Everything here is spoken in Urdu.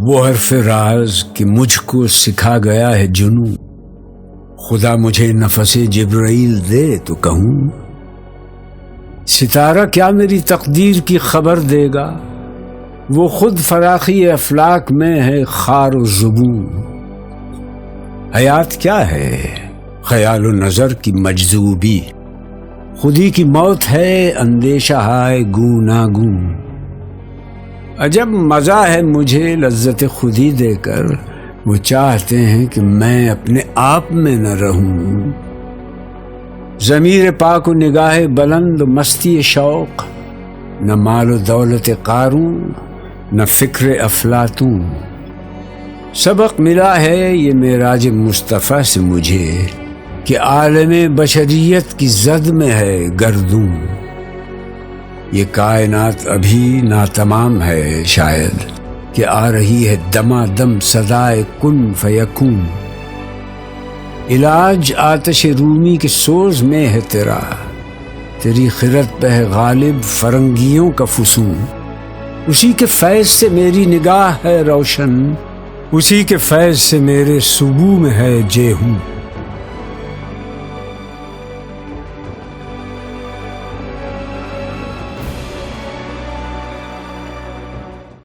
وہ حرف راز کہ مجھ کو سکھا گیا ہے جنون، خدا مجھے نفس-e-Jibraeel دے تو کہوں، ستارہ کیا میری تقدیر کی خبر دے گا، وہ خود فراخی-e-Aflaak میں ہے Khwaar-o-Zaboon۔ حیات کیا ہے، خیال-o-Nazar کی مجزوبی، خودی کی موت ہے اندیشہ ہائے گوناگوں۔ عجب مزہ ہے مجھے لذت-e-Khudi دے کر، وہ چاہتے ہیں کہ میں اپنے آپ میں نہ رہوں۔ ضمیر پاک و نگاہ بلند و مستی شوق، نہ مال و دولت قارون، نہ فکر افلاطون۔ سبق ملا ہے یہ معراج مصطفیٰ سے مجھے کہ عالم بشریت کی زد میں ہے گردوں۔ یہ کائنات ابھی ناتمام ہے شاید کہ آ رہی ہے دمادم صدائے کن فیکون۔ علاج آتش رومی کے سوز میں ہے تیرا، تیری خرد پہ ہے غالب فرنگیوں کا فسون۔ اسی کے فیض سے میری نگاہ ہے روشن، اسی کے فیض سے میرے صبح میں ہے جے ہوں۔